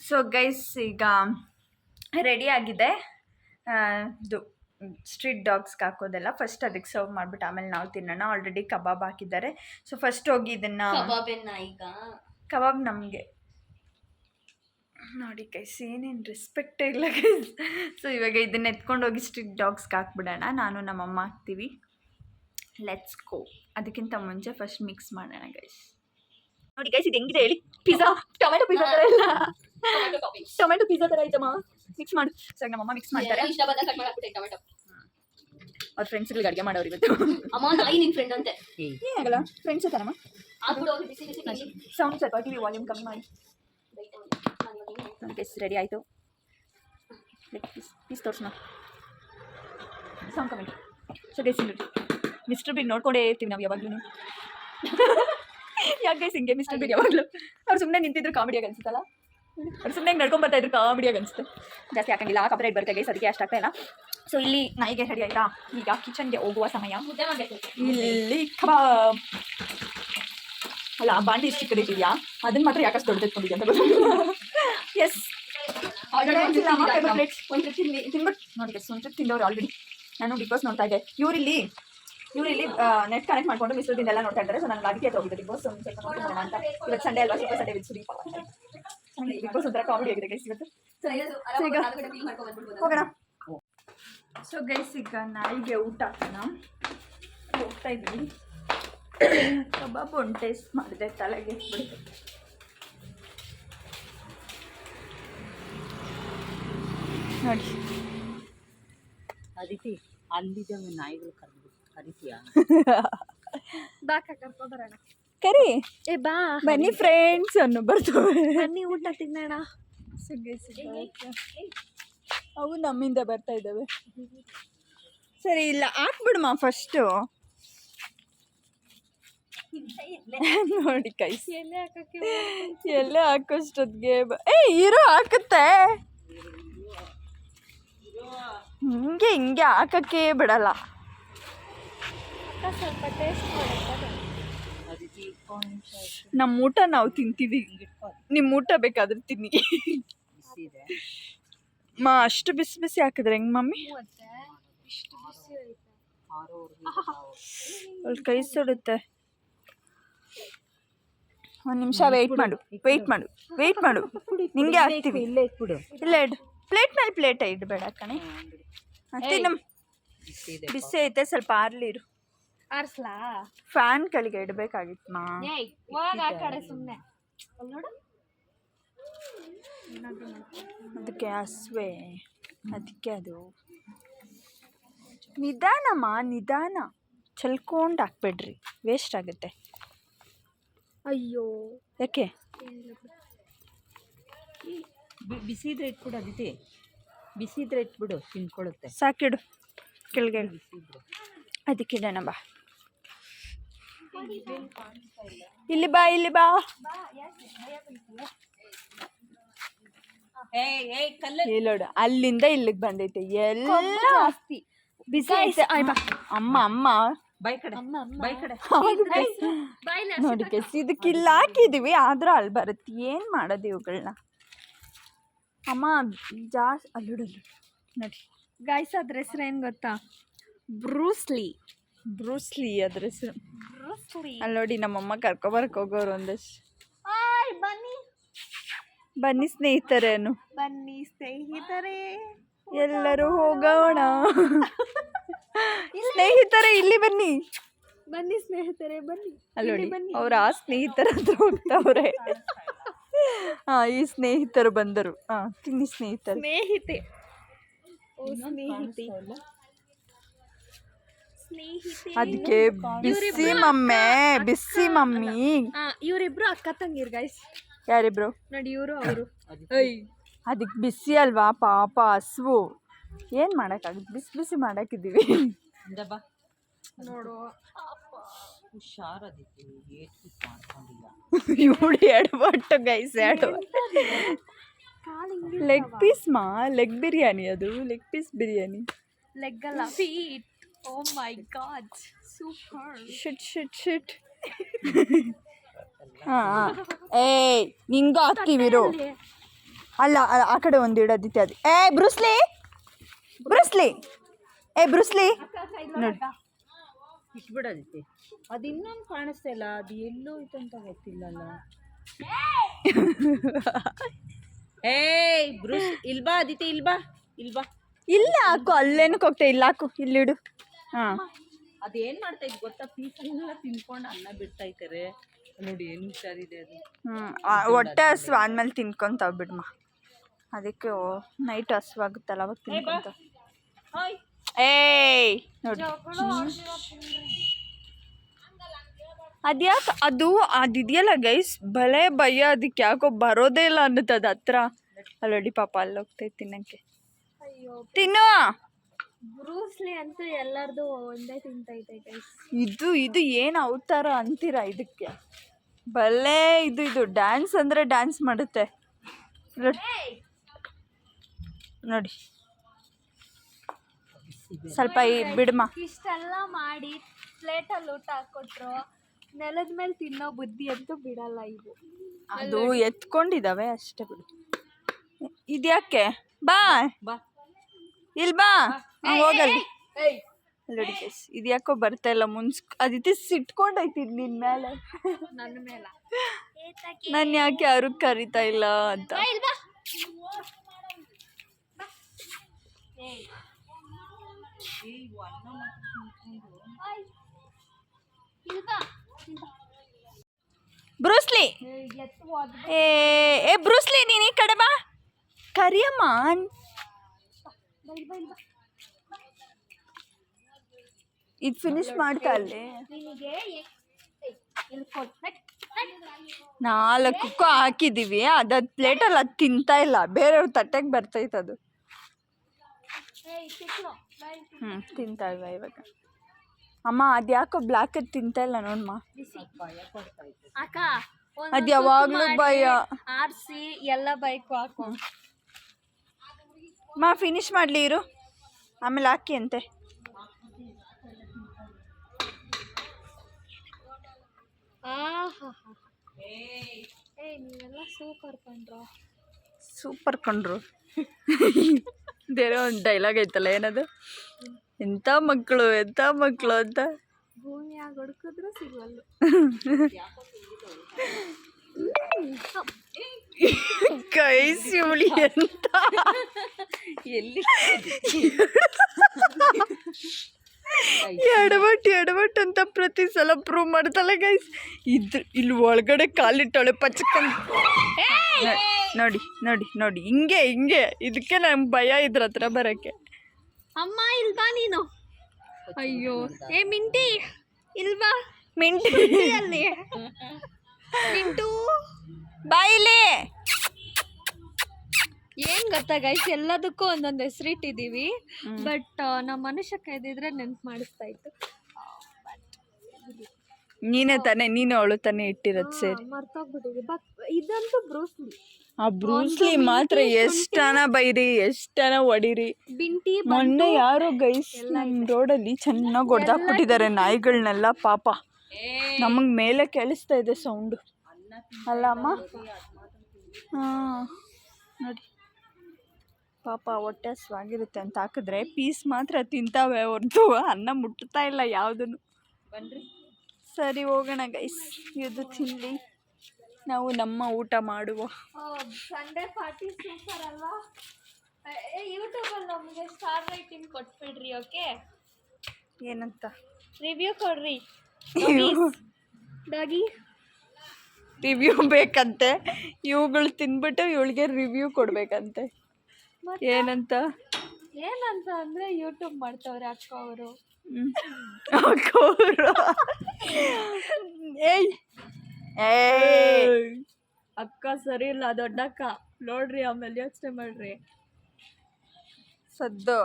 ಸೊ ಗೈಸ್ ಈಗ ರೆಡಿ ಆಗಿದೆ. ಇದು ಸ್ಟ್ರೀಟ್ ಡಾಗ್ಸ್ಗೆ ಹಾಕೋದೆಲ್ಲ ಫಸ್ಟ್ ಅದಕ್ಕೆ ಸರ್ವ್ ಮಾಡಿಬಿಟ್ಟು ಆಮೇಲೆ ನಾವು ತಿನ್ನೋಣ. ಆಲ್ರೆಡಿ ಕಬಾಬ್ ಹಾಕಿದ್ದಾರೆ. ಸೊ ಫಸ್ಟ್ ಹೋಗಿ ಇದನ್ನು ಕಬಾಬ್ ನಮಗೆ ನೋಡಿ ಗೈಸ್, ಏನೇನು ರೆಸ್ಪೆಕ್ಟೇ ಇಲ್ಲ ಗೈಸ್. ಸೊ ಇವಾಗ ಇದನ್ನ ಎತ್ಕೊಂಡು ಹೋಗಿ ಸ್ಟ್ರೀಟ್ ಡಾಗ್ಸ್ಗೆ ಹಾಕ್ಬಿಡೋಣ. ನಾನು ನಮ್ಮಮ್ಮ ಹಾಕ್ತೀವಿ. Let's go. ಅದಕ್ಕಿಂತ ಮುಂಚೆ ಫಸ್ಟ್ ಮಿಕ್ಸ್ ಮಾಡೋಣ ಗೈಸ್. ನೋಡಿ ಗೈಸ್ ಇದು ಹೆಂಗಿದೆ ಹೇಳಿ. ಪಿಜ್ಜಾ, ಟೊಮೆಟೊ ಪಿಜ್ಜಾ ಥರ ಇಲ್ಲ, ಟೊಮೆಟೊ ಪಿಜ್ಜಾ ಥರ ಐತಮ್ಮ. ಮಿಕ್ಸ್ ಮಾಡು. ಸರಿ ನಮ್ಮಮ್ಮ ಮಿಕ್ಸ್ ಮಾಡ್ತಾರೆ. ಅವ್ರ ಫ್ರೆಂಡ್ಸ್ಗಳಿಗೆ ಅಡುಗೆ ಮಾಡೋರು ಇವತ್ತು. ಅಮ್ಮ ನಾಯಿ ನಿನ್ನ ಫ್ರೆಂಡ್ ಅಂತೆ. ಏನಾಗಲ್ಲ, ಫ್ರೆಂಡ್ಸ್ ಥರಮ್ಮ. ಸೌಂಡ್ ಸ್ವಲ್ಪ ಟಿವಿ ವಾಲ್ಯೂಮ್ ಕಮ್ಮಿ ಮಾಡಿ. ನೋಡಿ ಗೈಸ್ ರೆಡಿ ಆಯಿತು. ಪೀಸ್ ತೋರಿಸೋಣ, ಸೌಂಡ್ ಕಮ್ಮಿ. ಸೊ ಗೈಸ್ ಮಿಸ್ಟರ್ ಬಿಗ್ ನೋಡ್ಕೊಂಡೇ ಇರ್ತೀವಿ ನಾವು ಯಾವಾಗಲೂ. ಯಾಕೆ ಗೈಸ್ ಹಿಂಗೆ ಮಿಸ್ಟರ್ ಬಿಗ್ ಯಾವಾಗಲೂ ಅವ್ರು ಸುಮ್ಮನೆ ನಿಂತಿದ್ರು ಕಾಮಿಡಿಯಾಗಿ ಅನ್ಸುತ್ತಲ್ಲ. ಅವ್ರು ಸುಮ್ಮನೆ ನಡ್ಕೊಂಡು ಬರ್ತಾ ಇದ್ರು ಕಾಮಿಡಿಯಾಗಿ ಅನಿಸುತ್ತೆ. ಜಾಸ್ತಿ ಹಾಕಂಗಿಲ್ಲ, ಕಾಪರೇಟ್ ಬರುತ್ತೆ ಗೈಸ್, ಅದಕ್ಕೆ ಅಷ್ಟು ಆಗ್ತಾ ಇಲ್ಲ. ಸೊ ಇಲ್ಲಿ ನಾಯಿಗೆ ರೆಡಿ ಆಯಿತಾ. ಈಗ ಕಿಚನ್ಗೆ ಹೋಗುವ ಸಮಯ. ಇಲ್ಲಿ ಕಬಾಬ್ ಅಲ್ಲ, ಬಾಂಡಿ ಇಷ್ಟು ಚಿಕ್ಕದಿದೆಯಾ ಅದನ್ನ ಮಾತ್ರ ಯಾಕಷ್ಟು ದೊಡ್ಡದಿಟ್ಕೊಂಡಿದ್ಯಾ ಅಂತ ಗೊತ್ತಿಲ್ಲ. ಎಸ್ ಒಂದು ತಿನ್ಬಿಟ್ಟು ನೋಡಿ ಗೈಸ್, ಒಂದು ತಿಂದವ್ರು ಆಲ್ರೆಡಿ. ನಾನು ಬಿಗ್ ಬಾಸ್ ನೋಡ್ತಾ ಇದ್ದೆ. ಇವರಿಲ್ಲಿ ನೆಟ್ ಕನೆಕ್ಟ್ ಮಾಡಿಕೊಂಡು ಮಿಸ್ಟರ್ದಿಂದೆಲ್ಲ ನೋಡ್ತಾ ಇದ್ದಾರೆ. ಸೊ ನಾನು ಅದಕ್ಕೆ ಹೋಗಿದ್ದೆ ಬಿಗ್ ಬಾಸ್ ಒಂದು ಚೆಕ್ ಮಾಡೋಣ ಅಂತ. ಇವತ್ತು ಸಂಡೇ ಅಲ್ವಾ, super Sunday with Sudeep. Big boss ಒಂಥರ ಕಾಮಿಡಿ ಆಗಿದೆ ಗೈಸ್ ಇವತ್ತು. ಹೋಗೋಣ. ಸೊ ಗೈಸ್ ಈಗ ನಾಯಿಗೆ ಊಟ ಹಾಕೋಣ. ಹೋಗ್ತಾ ಇದ್ದೀವಿ. ಕಬಾಬ್ ಒಂದು ಟೇಸ್ಟ್ ಮಾಡಿದೆ, ತಲೆಗೆ ಬಿಡುತ್ತೆ. ನೋಡಿ ಅದಕ್ಕೆ ಅಲ್ಲಿದ್ದ ನಾಯಿಗಳು ಕರಿತೀಯಾ? ಬಾ ಕರ್ಕೊ ಬರೋಣ. ಕರಿ ಏ ಬಾ ಬನ್ನಿ ಫ್ರೆಂಡ್ಸ್ ಅನ್ನು ಬರ್ತವೆ. ಬನ್ನಿ ಊಟ ತಿನ್ನೋಣ. ಅವು ನಮ್ಮಿಂದ ಬರ್ತಾ ಇದ್ದಾವೆ. ಸರಿ ಇಲ್ಲ ಹಾಕ್ಬಿಡಮ್ಮ ಫಸ್ಟು. ನೋಡಿ ಕೈಸ್ ಎಲ್ಲೇ ಹಾಕೋಷ್ಟೊತ್ತಿಗೆ ಹೀರೋ ಹಾಕುತ್ತೆ. ಹಿಂಗೆ ಹಾಕಕ್ಕೆ ಬಿಡಲ್ಲ. ಸ್ವಲ್ಪ ಟೇಸ್ಟ್ ಮಾಡುತ್ತೆ. ನಮ್ಮ ಊಟ ನಾವು ತಿಂತೀವಿ, ನಿಮ್ಮ ಊಟ ಬೇಕಾದ್ರೆ ತಿನ್ನಿ. ಅಷ್ಟು ಬಿಸಿ ಬಿಸಿ ಹಾಕಿದ್ರೆ ಹೆಂಗ್ ಮಮ್ಮಿ? ಅವ್ಳ ಕೈ ಸುಡುತ್ತೆ. ಒಂದು ನಿಮಿಷ ವೆಯ್ಟ್ ಮಾಡು ನಿಂಗೆ ಹಾಕ್ತೀವಿ. ಇಲ್ಲೇ ಇಟ್ಬಿಡು. ಇಲ್ಲ ಇಡು, ಪ್ಲೇಟ್ ಮೇಲೆ ಪ್ಲೇಟ್ ಇಡಬೇಡ ಕಣೆ. ತಿನ್ನು. ಬಿಸಿ ಐತೆ, ಸ್ವಲ್ಪ ಆರ್ಲಿ ಇರು. ಆರ್ಸ್ಲಾ ಫ್ಯಾನ್ ಕೆಳಗೆ ಇಡಬೇಕಾಗಿತ್ತು ಮಾ. ಏಯ್ ಹೋಗ ಆ ಕಡೆ ಸುಮ್ಮನೆ ನೋಡು. ಅದಕ್ಕೆ ಹಸ್ವೆ, ಅದಕ್ಕೆ ಅದು ನಿಧಾನಮ್ಮ, ನಿಧಾನ ಚಲ್ಕೊಂಡು ಹಾಕ್ಬೇಡ್ರಿ, ವೇಸ್ಟ್ ಆಗುತ್ತೆ. ಅಯ್ಯೋ ಯಾಕೆ ಬಿಸಿ ಇದ್ರೆ ಇಟ್ಬಿಡು ಅದಿತಿ, ಬಿಸಿ ಇದ್ರೆ ಇಟ್ಬಿಡು, ತಿನ್ಕೊಳ್ಳುತ್ತೆ. ಸಾಕಿಡು ಕೆಳಗೆ. ಬಿಸಿ ಇದ್ರೆ ಅದಕ್ಕೆ ಇಡೋಣ ಬಾ. ಇಲ್ಲಿ ಬಾ, ಇಲ್ಲಿ ಬಾ. ನೋಡು ಅಲ್ಲಿಂದ ಇಲ್ಲಿಗೆ ಬಂದೈತೆ ಎಲ್ಲ ಜಾಸ್ತಿ ಬಿಸಿ ಐತೆ. ಅಮ್ಮ ಅಮ್ಮ ಬೈ ಕಡೆ ಬೈ ಕಡೆ ಬಾಯ್ಲೆ ನೋಡಿ ಕೆಸಿ ಇದಕ್ಕೆ ಇಲ್ಲಿ ಹಾಕಿದೀವಿ, ಆದ್ರೂ ಅಲ್ಲಿ ಬರುತ್ತೆ. ಏನು ಮಾಡೋದು ಇವುಗಳನ್ನ? ಅಮ್ಮ ಜಾಸ್ತಿ ಅಲ್ಲಿಡು ನೋಡಿ. ಗಾಯ್ಸ್ ಅದ್ರ ಹೆಸರು ಏನು ಗೊತ್ತಾ? ಬ್ರೂಸ್ಲಿ. ಅದ್ರ ಹೆಸರು. ಅಲ್ಲಿ ನೋಡಿ ನಮ್ಮಮ್ಮ ಕರ್ಕೊಬರಕ್ಕೆ ಹೋಗೋರು ಒಂದಷ್ಟು. ಬನ್ನಿ ಸ್ನೇಹಿತರೇನು, ಬನ್ನಿ ಸ್ನೇಹಿತರೆ, ಎಲ್ಲರೂ ಹೋಗೋಣ. ಸ್ನೇಹಿತರೆ ಇಲ್ಲಿ ಬನ್ನಿ, ಬನ್ನಿ ಸ್ನೇಹಿತರೆ ಬನ್ನಿ. ಅಲ್ಲಿ ನೋಡಿ ಅವ್ರ ಆ ಸ್ನೇಹಿತರ ಹತ್ರ ಹೋಗ್ತಾವ್ರೆ. ಈ ಸ್ನೇಹಿತರು ಬಂದರು. ತಿನ್ನಿ ಸ್ನೇಹಿತರು. ಸ್ನೇಹಿತೆ, ಓ ಸ್ನೇಹಿತೆ, ಸ್ನೇಹಿತೆ. ಅದಕ್ಕೆ ಬಿಸಿ ಮಮ್ಮಿ. ಇವರಿಬ್ರು ಅಕ್ಕ ತಂಗಿರ್ ಗೈಸ್. ಯಾರಿಬ್ರು? ನೋಡಿ ಇವರು ಅವರು. ಅದಕ್ಕೆ ಬಿಸಿ ಅಲ್ವಾ ಪಾಪ, ಹಸ್ವು. ಏನು ಮಾಡೋಕ್ಕಾಗುತ್ತೆ, ಬಿಸಿ ಮಾಡಾಕಿದ್ದೀವಿ. ನೋಡು ಹುಷಾರದಿತ್ತು, ಮಾಡ್ಕೊಂಡಿಲ್ಲ. ಇವಳು ಎಡಬಟ್ಟು guys, leg piece leg biryani, ಅದು ಲೆಗ್ ಪೀಸ್ ಬಿರಿಯಾನಿ. ಲೆಗ್ ಅಲ್ಲ, feet. Oh my god, super. Shit. ಏಯ್ ನಿಂಗೂ ಹಾಕ್ತೀವಿರು. ಅಲ್ಲ ಆ ಕಡೆ ಒಂದು ಇಡೋದಿತ್ತೆ ಅದು. ಬ್ರೂಸ್ಲಿ ನೋಡಿ ಇಟ್ಬಿಡೋದಿತ್ತೆ. ಅದು ಇನ್ನೊಂದು ಕಾಣಿಸ್ತಾ ಇಲ್ಲ, ಅದು ಎಲ್ಲೋ ಇತ್ತು ಅಂತ ಗೊತ್ತಿಲ್ಲಲ್ಲ. ಬ್ರೂಸ್ ಇಲ್ಬಾ ಅದಿತಿ, ಇಲ್ಬಾ. ಇಲ್ಲ ಹಾಕು, ಅಲ್ಲೇನಕ್ಕೆ ಹೋಗ್ತಾ, ಇಲ್ಲ ಹಾಕು, ಇಲ್ಲಿಡು. ಅದೇನ್ ಮಾಡ್ತಾ ಇದ್ ಗೊತ್ತಾ, ಪೀಸ್ ಎಲ್ಲ ತಿನ್ಕೊಂಡು ಅನ್ನ ಬಿಡ್ತಾ ಇದ್ದಾರೆ ನೋಡಿ, ಏನು ಹುಷಾರಿದೆ ಅದು. ಹೊಟ್ಟೆ ಹಸ್ವು ಆದ್ಮೇಲೆ ತಿನ್ಕೊಂತಾವ್ ಬಿಡ್ಮ. ಅದಕ್ಕೆ ನೈಟ್ ಹಸ್ವಾಗುತ್ತಲ್ಲ ಅವಾಗ ತಿನ್ಕೊಂತ. ನೋಡಿ ಅದ್ಯಾಕೆ ಅದಿದೆಯಲ್ಲ ಗೈಸ್, ಬಲೆ ಭಯ, ಅದಕ್ಕೆ ಯಾಕೋ ಬರೋದೇ ಇಲ್ಲ ಅನ್ನತ್ತೆ ಅದು ಹತ್ರ. ಅಲ್ಲೋಡಿ ಪಾಪ ಅಲ್ಲಿ ಹೋಗ್ತೈತೆ ತಿನ್ನಕ್ಕೆ. ತಿನ್ನು. ಬ್ರೂಸ್ಲಿ ಅಂತೂ ಎಲ್ಲರದು ಒಂದೇ ತಿಂತೈತೆ ಗೈಸ್. ಇದು ಏನು ಅವತಾರ ಅಂತೀರಾ ಇದಕ್ಕೆ? ಬಲ್ಲೆ ಇದು ಡ್ಯಾನ್ಸ್ ಅಂದರೆ ಡ್ಯಾನ್ಸ್ ಮಾಡುತ್ತೆ ನೋಡಿ. ಸ್ವಲ್ಪ ಬಿಡಮ್ಮ. ಇಷ್ಟೆಲ್ಲ ಮಾಡಿ ಪ್ಲೇಟಲ್ಲಿ ಊಟ ಹಾಕೊಟ್ರು ನೆಲದ ಮೇಲೆ ತಿನ್ನೋ ಬುದ್ಧಿ ಅಂತೂ ಬಿಡಲ್ಲ ಇವು. ಅದು ಎತ್ಕೊಂಡಿದ್ದಾವೆ ಅಷ್ಟೇ ಬಿಡು. ಇದ್ಯಾಕೆ? ಬಾ ಇಲ್ಲಿ ಬಾ, ಹೋಗಲ್ಲ. ನೋಡಿ ಗೈಸ್, ಇದ್ಯಾಕೋ ಬರ್ತಾ ಇಲ್ಲ ಅದಿತಿ ಸಿಟ್ಕೊಂಡೈತಿ ನಿನ್ನ ಮೇಲೆ. ನನ್ನ ಮೇಲೆ ನಾನು ಯಾಕೆ ಯಾರು ಕರಿತಾ ಇಲ್ಲ ಅಂತ. ಬ್ರೂಸ್ಲಿ ಬ್ರೂಸ್ಲಿ ನೀನು ಈ ಕಡೆ ಬಾ, ಕರಿಯಮ್ಮ. ಇದು ಫಿನಿಶ್ ಮಾಡ್ತಾ ಅಲ್ಲಿ 4 ಹಾಕಿದ್ದೀವಿ. ಅದು ಪ್ಲೇಟಲ್ಲಿ ಅದು ತಿಂತಾ ಇಲ್ಲ, ಬೇರೆಯವ್ರ ತಟ್ಟೆಗೆ ಬರ್ತೈತೆ ಅದು. ತಿಂತಾ ಇಲ್ವಾ ಇವಾಗ? ಅಮ್ಮ ಅದ್ಯಾಕೋ ಬ್ಲ್ಯಾಕ್ ಅದು ತಿಂತಾ ಇಲ್ಲ ನೋಡಮ್ಮ. ಅದು ಯಾವಾಗಲೂ ಭಯ. ಆರಿಸಿ ಎಲ್ಲ ಬೈಕು ಹಾಕೋ. ಫಿನಿಶ್ ಮಾಡಲಿ ಇರು, ಆಮೇಲೆ ಹಾಕಿ ಅಂತೆ. ನೀವೆಲ್ಲ ಸೂಪರ್ ಕಂಡ್ರು. ಬೇರೆ ಒಂದು ಡೈಲಾಗ್ ಐತಲ್ಲ, ಏನದು, ಎಂಥ ಮಕ್ಕಳು ಅಂತ. ಭೂಮಿಯಾಗ ಹುಡುಕಿದ್ರು ಸಿಗಲ್ಲ. ಗೈಸ್ ಇವಳಿ ಅಂತ ಎಲ್ಲಿ ಎಡವಟ್ಟು ಅಂತ ಪ್ರತಿ ಸಲ ಪ್ರೂವ್ ಮಾಡ್ತಾಳೆ ಗೈಸ್. ಇಲ್ಲಿ ಒಳಗಡೆ ಕಾಲಿಟ್ಟವಳೆ ಪಚ್ಚಕ್ಕಂತ. ನೋಡಿ ನೋಡಿ ನೋಡಿ ಹಿಂಗೆ ಇದಕ್ಕೆ ನಂಗೆ ಭಯ ಇದ್ರ ಹತ್ರ ಬರೋಕ್ಕೆ. ಅಮ್ಮ ಇಲ್ವಾ ನೀನು? ಅಯ್ಯೋ ಏ ಮಿಂಟಿ ಇಲ್ವಾ? ಮಿಂಟಿ ಅಲ್ಲಿ ಮಿಂಟು ಬಾಯಿಲೆ. ಏನ್ ಗೊತ್ತಾ ಗೈಸ್, ಎಲ್ಲದಕ್ಕೂ ಒಂದೊಂದು ಹೆಸರಿಟ್ಟಿದ್ದೀವಿ. ಬಟ್ ನಮ್ಮ ಮನುಷ್ಯ ಕೈದಿದ್ರೆ ನೆನ್ಪು ಮಾಡಿಸ್ತಾ ಇತ್ತು. ನೀನೇ ತಾನೇ, ನೀನು ಅವಳು ತಾನೇ ಇಟ್ಟಿರೋದು ಸೇರಿ. ಮರ್ತೋಗ್ಬಿಟ್ಟಿದ್ವಿ. ಬಟ್ ಇದಂತೂ ಬ್ರೂಸ್ಲಿ. ಆ ಬ್ರೂಸ್ಲಿ ಮಾತ್ರ ಎಷ್ಟನ ಬೈರಿ ಎಷ್ಟನ ಹೊಡೀರಿ. ಬಿಂಟಿ ಮೊನ್ನೆ ಯಾರೋ ಗೈಸ್ ನಮ್ಮ ರೋಡಲ್ಲಿ ಚೆನ್ನಾಗಿ ಹೊಡೆದಾಕ್ಬಿಟ್ಟಿದ್ದಾರೆ ನಾಯಿಗಳನ್ನೆಲ್ಲ. ಪಾಪ ನಮಗೆ ಮೇಲೆ ಕೇಳಿಸ್ತಾ ಇದೆ ಸೌಂಡು ಅಲ್ಲ ಅಮ್ಮ? ಹಾಂ ನೋಡಿ ಪಾಪ ಹೊಟ್ಟೆ ಹಸ್ವಾಗಿರುತ್ತೆ ಅಂತ ಹಾಕಿದ್ರೆ ಪೀಸ್ ಮಾತ್ರ ತಿಂತಾವೆ ಹೊರತು ಅನ್ನ ಮುಟ್ತಾ ಇಲ್ಲ ಯಾವುದನ್ನು. ಬನ್ರಿ ಸರಿ ಹೋಗೋಣ ಗೈಸ್, ಇದು ತಿನ್ನಲಿ, ನಾವು ನಮ್ಮ ಊಟ ಮಾಡುವ. ಸಂಡೇ ಪಾರ್ಟಿ ಸೂಪರ್ ಅಲ್ವಾ? ಯೂಟ್ಯೂಬಲ್ಲಿ ನಮಗೆ ಸ್ಟಾರ್ ರೇಟಿಂಗ್ ಕೊಟ್ಬಿಡ್ರಿ. ಓಕೆ ಏನಂತ ರಿವ್ಯೂ ಕೊಡ್ರಿ. ಡಾಗಿ ರಿವ್ಯೂ ಬೇಕಂತೆ. ಇವುಗಳು ತಿನ್ಬಿಟ್ಟು ಇವಳಿಗೆ ರಿವ್ಯೂ ಕೊಡ್ಬೇಕಂತೆ. ಏನಂತ ಅಂದರೆ ಯೂಟ್ಯೂಬ್ ಮಾಡ್ತವ್ರೆ ಅಕ್ಕ ಅವರು. ಅಕ್ಕ ಸರಿ ಇಲ್ಲ, ದೊಡ್ಡಕ್ಕ ನೋಡ್ರಿ, ಆಮೇಲೆ ಯೋಚನೆ ಮಾಡ್ರಿ. ಸದ್ದು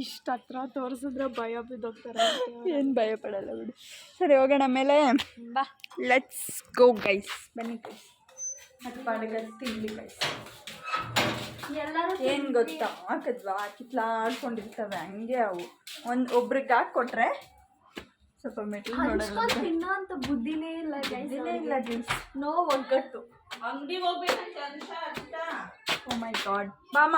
ಇಷ್ಟ ಹತ್ರ ತೋರಿಸಿದ್ರೆ ಭಯ ಬಿದ್ದೋಗ್ತಾರೆ. ಏನು ಭಯ ಪಡಲ್ಲ ಬಿಡು. ಸರಿ ಹೋಗೋಣ ಮೇಲೆ. ಬಾ ಲೆಟ್ಸ್ ಗೋ ಗೈಸ್. ಬನ್ನಿ ಗೈಸ್, ಅದು ಪಾಡಿಗೆ ತಿನ್ಲಿ ಗೈಸ್. ಎಲ್ಲರೂ ಏನು ಗೊತ್ತಾ, ಹಾಕಿದ್ವಾ ಕಿತ್ಲಾಡ್ಕೊಂಡಿರ್ತವೆ ಹಂಗೆ ಅವು. ಒಬ್ರಿಗೆ ಹಾಕ್ಕೊಟ್ರೆ ಸ್ವಲ್ಪ ಮೆಟ್ಲು ನೋಡೋದು ತಿನ್ನೋ ಅಂತ ಬುದ್ಧಿನೇ ಇಲ್ಲ ಗೈಸ್. ಇಲ್ಲ ಗೈಸ್, ನೋ ಒಗ್ಗಟ್ಟು. ಅಂಗಡಿಗೆ ಹೋಗ್ಬೇಕಂತ ಅಂತ. ಓ ಮೈ ಗಾಡ್. ಬಾಮ,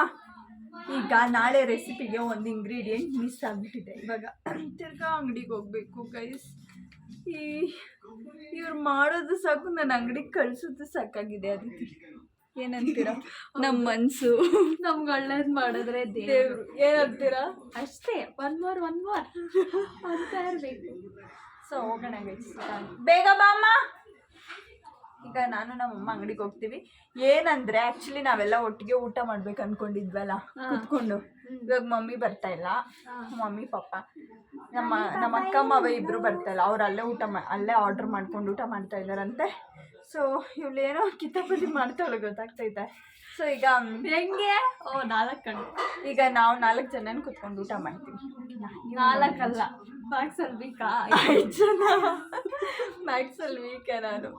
ಈಗ ನಾಳೆ ರೆಸಿಪಿಗೆ ಒಂದು ಇಂಗ್ರೀಡಿಯೆಂಟ್ ಮಿಸ್ ಆಗಿಬಿಟ್ಟಿದೆ. ಇವಾಗ ತಿರ್ಗಾ ಅಂಗಡಿಗೆ ಹೋಗ್ಬೇಕು ಗೈಸ್. ಇವ್ರು ಮಾಡೋದು ಸಾಕು, ನನ್ನ ಅಂಗಡಿಗೆ ಕಳಿಸೋದು ಸಾಕಾಗಿದೆ. ಅದಕ್ಕೆ ಏನಂತೀರ? ನಮ್ಮ ಮನಸ್ಸು ನಮ್ಗೆ ಒಳ್ಳೇದು ಮಾಡಿದ್ರೆ ದೇವ್ರು. ಏನಂತೀರಾ? ಅಷ್ಟೇ. ಒನ್ ಮೋರ್ ಅಂತ ಇರಬೇಕು. ಸೊ ಹೋಗೋಣ ಗೈಸ್, ಬೇಗ ಬಾಮ್ಮ. ಈಗ ನಾನು ನಮ್ಮಮ್ಮ ಅಂಗಡಿಗೆ ಹೋಗ್ತೀವಿ. ಏನಂದ್ರೆ ಆ್ಯಕ್ಚುಲಿ ನಾವೆಲ್ಲ ಒಟ್ಟಿಗೆ ಊಟ ಮಾಡ್ಬೇಕು ಅಂದ್ಕೊಂಡಿದ್ವಲ್ಲ ಕುತ್ಕೊಂಡು. ಇವಾಗ ಮಮ್ಮಿ ಬರ್ತಾ ಇಲ್ಲ, ಮಮ್ಮಿ ಪಾಪ ನಮ್ಮ ಅಕ್ಕ ಮಾವ ಇಬ್ಬರು ಬರ್ತಾ ಇಲ್ಲ. ಅವ್ರು ಅಲ್ಲೇ ಅಲ್ಲೇ ಆರ್ಡ್ರ್ ಮಾಡ್ಕೊಂಡು ಊಟ ಮಾಡ್ತಾ ಇದ್ದಾರಂತೆ. ಸೊ ಇವಳೇನೋ ಕಿತಾಪತಿ ಮಾಡ್ತಾಳೆ ಗೊತ್ತಾಗ್ತೈತೆ. ಸೊ ಈಗ ಹೆಂಗೆ? ಓ 4 ಕಣ್ಣು. ಈಗ ನಾವು 4 ಜನ ಕುತ್ಕೊಂಡು ಊಟ ಮಾಡ್ತೀವಿ. 4 ಅಲ್ಲ, ಮ್ಯಾಕ್ಸಲ್ಲಿ ವೀಕಾ? 5 ಜನ. ಮ್ಯಾಕ್ಸಲ್ಲಿ ವೀಕೆ ನಾನು.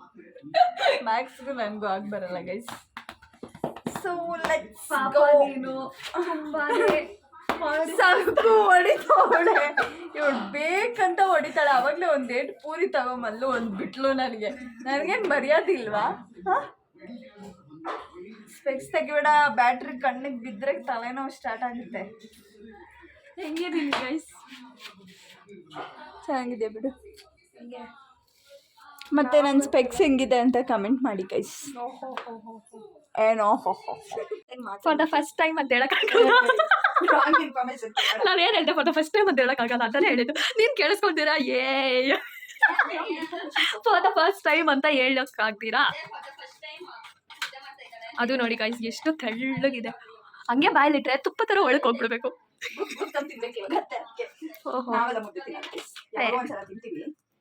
ಮ್ಯಾಕ್ಸ್ಗೂ ನನಗೂ ಆಗಿ ಬರಲ್ಲ ಗೈಸ್. So let's go. ನೀನು ತುಂಬಾನೇ ಸಾಕು ಹೊಡಿತಾವಳೆ ಇವಳು, ಬೇಕಂತ ಹೊಡಿತಾಳೆ. ಅವಾಗಲೇ ಒಂದು ಏಟು ಪೂರಿ ತಗೊಂಬಲ್ಲು, ಒಂದು ಬಿಟ್ಲು. ನನಗೇನು ಮರ್ಯಾದಿಲ್ವಾ? ಸ್ಪೆಕ್ಸ್ ತೆಗಿಬೇಡ, ಬ್ಯಾಟ್ರಿ ಕಣ್ಣಿಗೆ ಬಿದ್ದರೆ ತಲೆನೋವು ಸ್ಟಾರ್ಟ್ ಆಗುತ್ತೆ. ಹೆಂಗಿದೀನಿ ಗೈಸ್? ಚೆನ್ನಾಗಿದೆ ಬಿಡು. ಮತ್ತೆ ನನ್ನ ಸ್ಪೆಕ್ಸ್ ಹೆಂಗಿದೆ ಅಂತ ಕಮೆಂಟ್ ಮಾಡಿ ಗೈಸ್. ಏನೋ ಫಾರ್ ದ ಫಸ್ಟ್ ಟೈಮ್ ಅಂತ ಹೇಳಕ್ಕಾಗಲ್ಲ. ನಾನು ಏನು ಹೇಳಿದೆ? ಫಾರ್ ದ ಫಸ್ಟ್ ಟೈಮ್ ಅಂತ ಹೇಳಕ್ಕಾಗಲ್ಲ ಅಂತಾನೆ ಹೇಳಿದ್ದು. ನೀನು ಕೇಳಿಸ್ಕೊಳ್ತೀರಾ? ಫಾರ್ ದ ಫಸ್ಟ್ ಟೈಮ್ ಅಂತ ಹೇಳಕ್ಕಾಗ್ತೀರಾ? ಅದು ನೋಡಿ ಗೈಸ್, ಎಷ್ಟು ತೆಳ್ಳಗಿದೆ. ಹಂಗೆ ಬಾಯಲ್ಲಿಟ್ರೆ ತುಪ್ಪ ಥರ ಒಳಗೆ ಹೋಗ್ಬಿಡ್ಬೇಕು.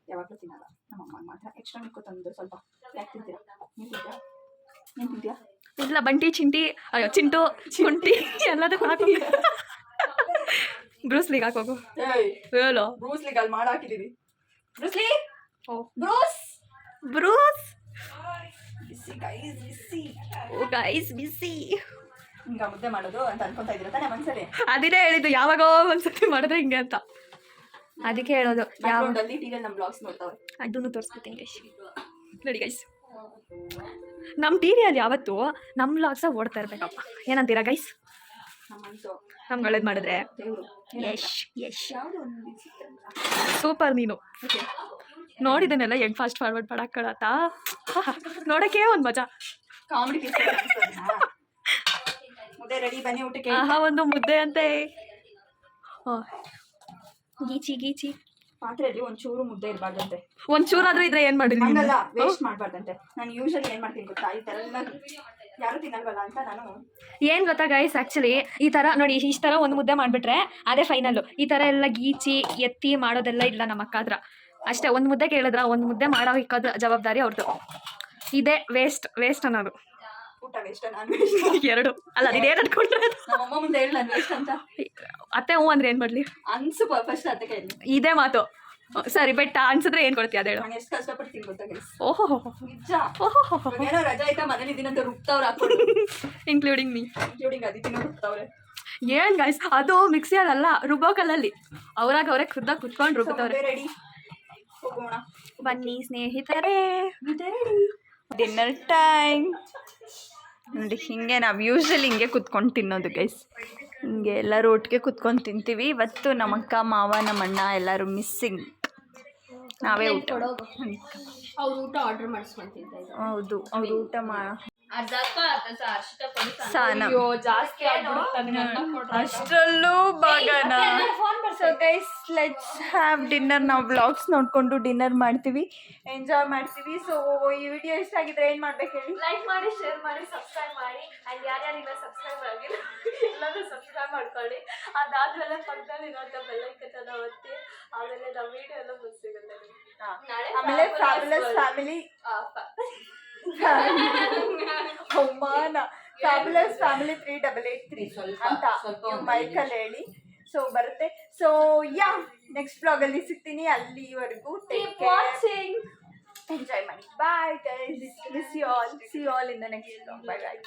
ಯಾವಾಗಲೂ ತಿನ್ನಲ್ಲ, ನಮ್ಮಮ್ಮ ಮಾತ್ರ ಎಕ್ಸ್ಟ್ರಾ ಮಿಕ್ಕು ತಂದು ಸ್ವಲ್ಪ. ಯಾಕೆ ತಿಂತೀರಾ? ಏನು ತಿಂತೀಯಾ? ಇಲ್ಲ, ಬಂಟಿ ಚಿಂಟಿ, ಅಯ್ಯೋ ಚಿಂಟು ಚುಂಟಿ ಎಲ್ಲದಕ್ಕೂ ಹಾಕೋ. ಬ್ರೂಸ್ಲಿಗೆ ಹಾಕೋಗು. ಹೇಳೋ, ಬ್ರೂಸ್ಲಿಗೆ ಅಲ್ಲಿ ಮಾಡಿ ಹಾಕಿದ್ದೀವಿ. ಬ್ರೂಸ್ಲಿ, ಓ ಬ್ರೂಸ್ ಬ್ರೂಸ್. ಬಿಸಿ ಗೈಸ್, ಬಿಸಿ. ಓ ಗೈಸ್, ಬಿಸಿ. ಹಿಂಗ ಮುದ್ದೆ ಮಾಡೋದು ಅಂತ ಅನ್ಕೊಂತ ಇದ್ದೀರ ತಾನೆ ಮನ್ಸಲ್ಲಿ? ಅದಿನೇ ಹೇಳಿದ್ದು, ಯಾವಾಗೋ ಒಂದ್ಸತಿ ಮಾಡಿದ್ರೆ ಹಿಂಗೆ ಅಂತ. ಅದಕ್ಕೆ ಹೇಳೋದು. ಯಾವ್ದಲ್ಲಿ ಟಿವಿಯಲ್ಲಿ ನಮ್ಮ ಬ್ಲಾಗ್ಸ್ ನೋಡ್ತಾವೆ, ಅದನ್ನು ತೋರಿಸ್ಬಿಡ್ತೀನಿ ಗೈಸ್. ನೋಡಿ ಗೈಸ್, ನಮ್ಮ ಟಿವಿಯಲ್ಲಿ ಯಾವತ್ತು ನಮ್ಮ ಬ್ಲಾಗ್ಸ ಓಡ್ತಾ ಇರ್ಬೇಕಪ್ಪ. ಏನಂತೀರಾ ಗೈಸ್? ನಮ್ಮಂತೂ ಒಳ್ಳೇದು ಮಾಡಿದ್ರೆ ದೇವರು ಯಶ್ ಯಾವುದೋ ಒಂದು ವಿಚಿತ್ರ. ಸೂಪರ್ ನೀನು ಓಕೆ ನೋಡಿದನೆಲ್ಲ ಹೆಂಗ್ ಫಾಸ್ಟ್ ಫಾರ್ವರ್ಡ್ ಮಾಡಕ್ಕಳತ್ತ ನೋಡಕ್ಕೆ ಒಂದು ಮಜಾ. ಕಾಮಿಡಿ ಪೀಸ್ ಮುದ್ದೆ ರೆಡಿ, ಬನ್ನಿ ಊಟಕ್ಕೆ. ಆಹಾ ಒಂದು ಮುದ್ದೆ ಅಂತೆ. ಗೀಚಿ ಪಾತ್ರೆಯಲ್ಲಿ ಒಂಚೂರು ಮುದ್ದೆ ಇರಬಾರ್ದಂತೆ. ಒಂಚೂರಾದ್ರೂ ಇದ್ರೆ ಏನ್ ಮಾಡಿದ್ರಿ? ಹಂಗಲ್ಲ, ವೇಸ್ಟ್ ಮಾಡಬಾರ್ದಂತೆ. ನಾನು ಯೂಶಲಿ ಏನ್ ಮಾಡ್ತೀನಿ ಗೊತ್ತಾ, ಈ ಥರ ಎಲ್ಲ ಯಾರು ತಿನ್ನಲ್ವಲ್ಲ ಅಂತ ನಾನು ಏನ್ ಗೊತ್ತಾ ಗೈಸ್, ಆಕ್ಚುಲಿ ಈ ತರ ನೋಡಿ, ಇಷ್ಟ ತರ ಒಂದು ಮುದ್ದೆ ಮಾಡ್ಬಿಟ್ರೆ ಅದೇ ಫೈನಲ್. ಈ ತರ ಎಲ್ಲ ಗೀಚಿ ಎತ್ತಿ ಮಾಡೋದೆಲ್ಲ ಇಲ್ಲ ನಮ್ಮ ಅಕ್ಕ ಹತ್ರ. ಅಷ್ಟೇ, ಒಂದು ಮುದ್ದೆ ಕೇಳಿದ್ರ ಒಂದು ಮುದ್ದೆ ಮಾಡೋ ಇಕ್ಕೋದು ಜವಾಬ್ದಾರಿ ಅವ್ರದ್ದು. ಇದೇ ವೇಸ್ಟ್ ಅನ್ನೋದು. ಊಟ ವೇಸ್ಟ್, ನಾನು ವೇಸ್ಟ್. ಎರಡು ಅಲ್ಲ, ಇದೇನು ಅನ್ಕೊಂಡ್ರೆ ನಮ್ಮಮ್ಮ ಮುಂದೆ ಹೇಳಿ ನಾನು ವೇಸ್ಟ್ ಅಂತ. ಅತ್ತೆ ಹ್ಞೂ ಅಂದ್ರೆ ಏನ್ ಮಾಡ್ಲಿ? ಅನ್ಸು ಫಸ್ಟ್ ಅತ್ತೆ ಕೈಲಿ. ಇದೇ ಮಾತು. ಸರಿ ಬೆಟ್ಟ ಅನ್ಸಿದ್ರೆ ಏನ್ ಕೊಡ್ತೀಯ ಅದೇಳು. ನಾನು ಎಷ್ಟು ಕಷ್ಟಪಡ್ತೀನಿ ಗೊತ್ತಾ ಗೈಸ್. ಓಹೋ ನಿಜ. ಏನೋ ರಜಾ ಆಯ್ತಾ ಮನೇಲಿ ಇದೀನಂತ ರುಬ್ತವ್ರು ಹಾಕೊಂಡು, ಇನ್ಕ್ಲೂಡಿಂಗ್ ಮೀ. ಇನ್ಕ್ಲೂಡಿಂಗ್ ಅದಿತಿನೂ ರುಬ್ತವ್ರೆ. ಏನ್ ಗೈಸ್, ಅದು ಮಿಕ್ಸಿಯಲ್ಲ, ರುಬ್ಬೋ ಕಲ್ಲಲ್ಲಿ ಅವ್ರಾಗ ಅವರೇ ಖುದ್ದಾಗಿ ಕುತ್ಕೊಂಡು ರುಬ್ತವ್ರೆ. ರೆಡಿ, ಹೋಗೋಣ ಬನ್ನಿ ಸ್ನೇಹಿತರೆ, ಡಿನ್ನರ್ ಟೈಮ್. ನೋಡಿ, ಹಿಂಗೆ ನಾವು ಯೂಶಲಿ ಹಿಂಗೆ ಕುತ್ಕೊಂಡು ತಿನ್ನೋದು ಗೈಸ್. ಹಿಂಗೆ ಎಲ್ಲರೂ ಒಟ್ಟಿಗೆ ಕುತ್ಕೊಂಡು ತಿಂತೀವಿ. ಇವತ್ತು ನಮ್ಮ ಅಕ್ಕ ಮಾವ ನಮ್ಮ ಅಣ್ಣ ಎಲ್ಲರೂ ಮಿಸ್ಸಿಂಗ್. ನಾವೇ ಊಟ. ಅವ್ರು ಊಟ ಆರ್ಡರ್ ಮಾಡಿಸ್ಕೊಂತಿದ್ದ. ಹೌದು, ಅವ್ರು ಊಟ ಜಾಸ್ತಿ ಅಷ್ಟರಲ್ಲೂ ಭಾಗನ. So guys, let's have dinner. ನಾವು ವ್ಲಾಗ್ಸ್ ನೋಡಿಕೊಂಡು ಡಿನ್ನರ್ ಮಾಡ್ತೀವಿ, ಎಂಜಾಯ್ ಮಾಡ್ತೀವಿ. ಸೊ ಈ ವಿಡಿಯೋ ಇಷ್ಟ ಆಗಿದ್ರೆ ಏನು ಮಾಡ್ಬೇಕು ಹೇಳಿ? ಲೈಕ್ ಮಾಡಿ, ಶೇರ್ ಮಾಡಿ, ಸಬ್ಸ್ಕ್ರೈಬ್ ಮಾಡಿ. ಆ್ಯಂಡ್ ಯಾರ್ಯಾರಿಲ್ಲ ಸಬ್ಸ್ಕ್ರೈಬ್ ಆಗಿಲ್ಲ ಎಲ್ಲರೂ ಸಬ್ಸ್ಕ್ರೈಬ್ ಮಾಡ್ಕೊಳ್ಳಿ. ಅದಾದ್ಮೇಲೆ ಪಕ್ಕದಲ್ಲಿ ಇರೋಂಥ ಬೆಲ್ಲೈಕನ್ನ ಒತ್ತಿ. ಆಮೇಲೆ ನಮ್ಮ ವಿಡಿಯೋ ಎಲ್ಲ ಮುಗಿಸಿಗುತ್ತೆ. ಆಮೇಲೆ ಫ್ಯಾಬುಲಸ್ ಫ್ಯಾಮಿಲಿ ಫ್ಯಾಬುಲಸ್ ಫ್ಯಾಮಿಲಿ 3883 ಅಂತ ನೀವು ಮೈಕಲ್ಲಿ ಹೇಳಿ. ಸೊ ಬರುತ್ತೆ. ಸೊ ಯಾ, ನೆಕ್ಸ್ಟ್ ಬ್ಲಾಗಲ್ಲಿ ಸಿಗ್ತೀನಿ. ಅಲ್ಲಿವರೆಗೂ ಎಂಜಾಯ್ ಮಾಡಿ. Bye guys, miss you all. See you all in the next blog. Bye bye.